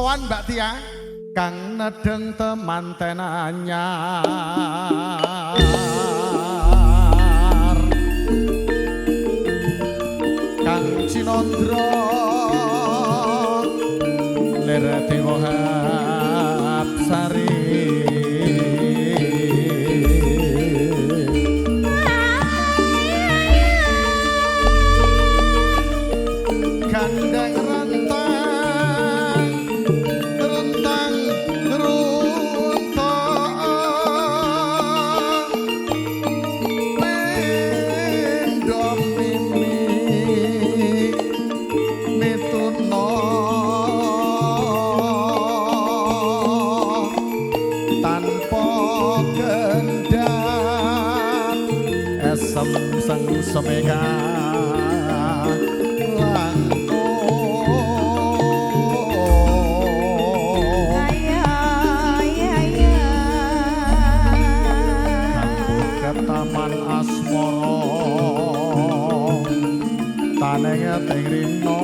sowan Mbak Tia kang nedeng temanten anyar kang Cinondro lir dewa Sari gandeng rentang runtok mendom mimi mituno tanpa gendang esem seng semega Taman Asmara taneng teng rino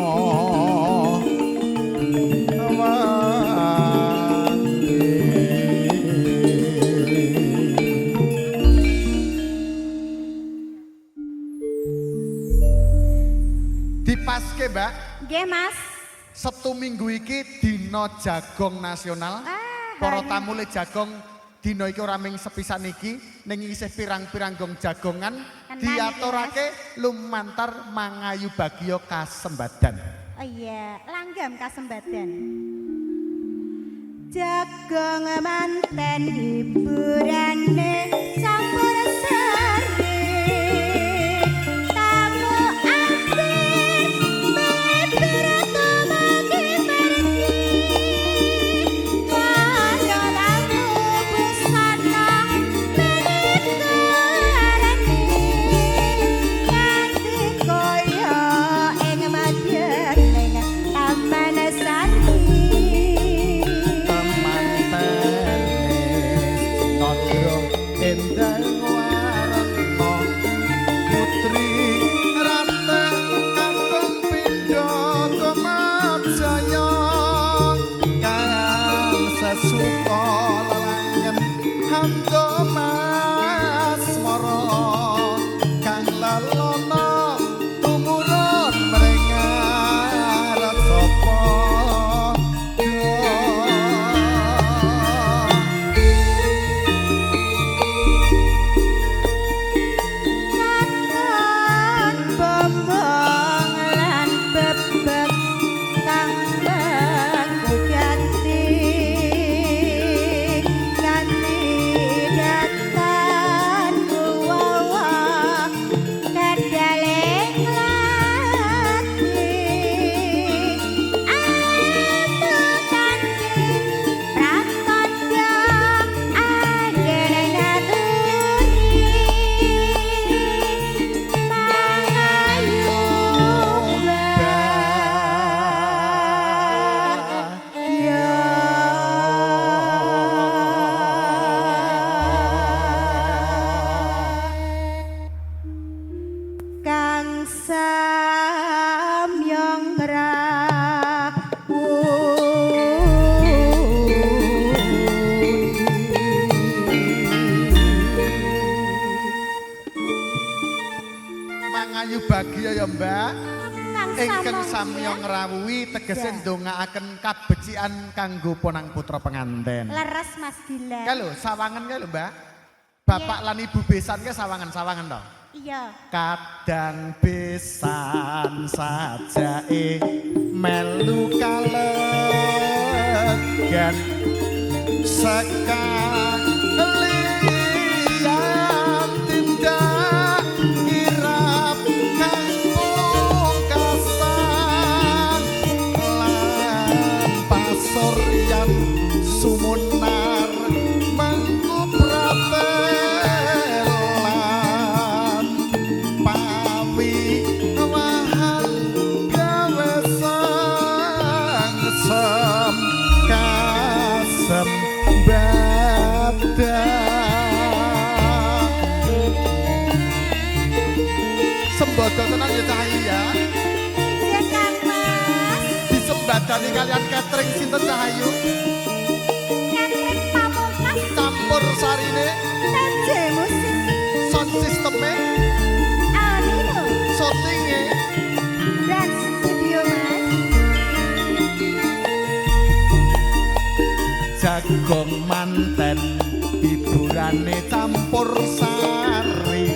dipaske Mbak nggih Mas Sabtu minggu iki dina jagong nasional para tamu le jagong dina iki ora mung sepisan iki ning isih pirang-pirang gong jagongan diaturake lumantar mangayu bagya kasembadan. Oh iya, langgam kasembadan. Jagong manten hiburane campur sari. Tamu akhir beber tumagi pergi. Kaya lamu busana menegarani. Nganti kaya ing madyaning taman sari. Endang warna putri rata kampung pindha Kamajaya kang sesuka lelangen hangga masmara kang lelana tumurun mrengat sapa mangayu bagya ya Mbak ingkang samya ngrawuhi tegese ndongaaken kabecikan kanggo ponang putra penganten. Leres Mas Gilang. Kae lho sawangan kae lho Mbak. Bapak lan Ibu besan kae sawangan-sawangan to. Iya. Kadang besan sajake melu kalegan sekalian tindak irap kang pungkasan lan pasuryan sumunar mangku pratelan pami wahan gawe sang sem kasem sembodo tenan ya cahaya Ya Kang Mas. disembah badani kalian catering sinten Cahayu Catering pamungkas campur sarine Tanje musik sound systeme Alino shootinge Dance studio mas Jagong manten hiburane campur sari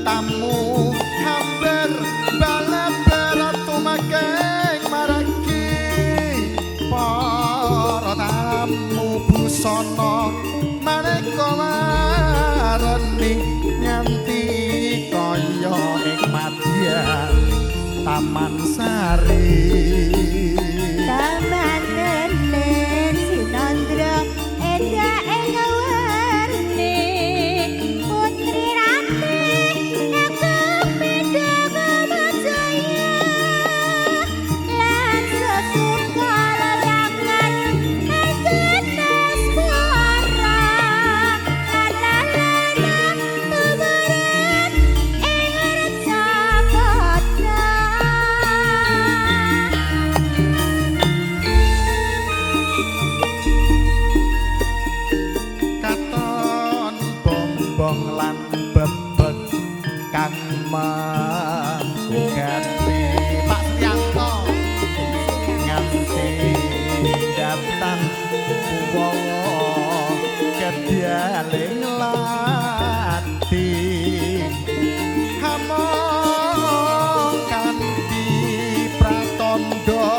tamu hampir balabar tumageng maragi para tamu busana maneka warni nganti kaya ing madyan Taman Sari Taman Tenen Sinandra Endah ing warni Putri Rati Aku beda kemajaya Lan sesuka lalangan Ejenas suara Lalalala Tubaran Ing reca kota katon bombong lan bebek kang mangkugati Pak Setianto nganti datang kuwawa kedyaling lati hamong kanthi pratandha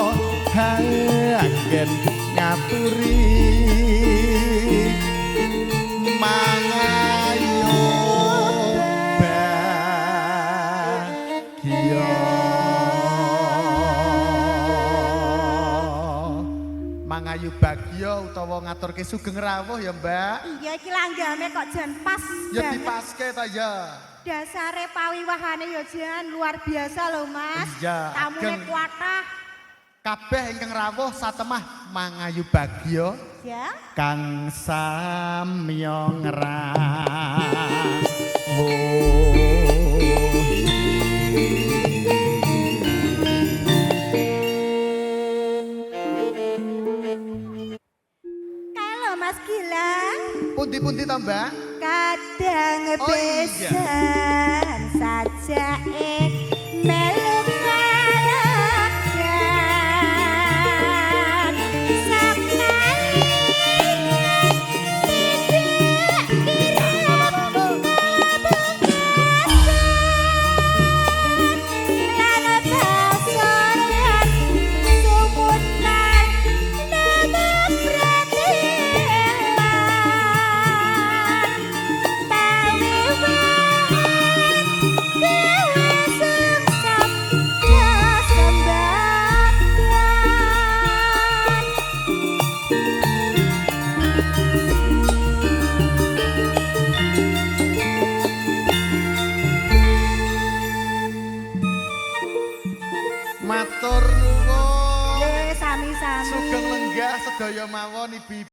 anggen ngaturi mangayu bagya mangayu bagya utawa ngaturke sugeng rawuh ya Mbak Iya iki langgame kok jan pas ya banget. dipaske ta ya Dasare pawiwahane ya jan luar biasa loh Mas. Iya, Tamune ageng. kuatah. kabeh ingkang rawuh satemah mangayu bagya Ya. kang samya Kalau Mas Gilang pundi-pundi ta Mbak kadang Oh, iya. besan saja melu ngalakan sekali tidak kira lana pasaran sumutan nama pratilan pawiwahan dewa seksap kesembahan matur nuwun Ye sami-sami sugeng lenggah sedaya mawon ibu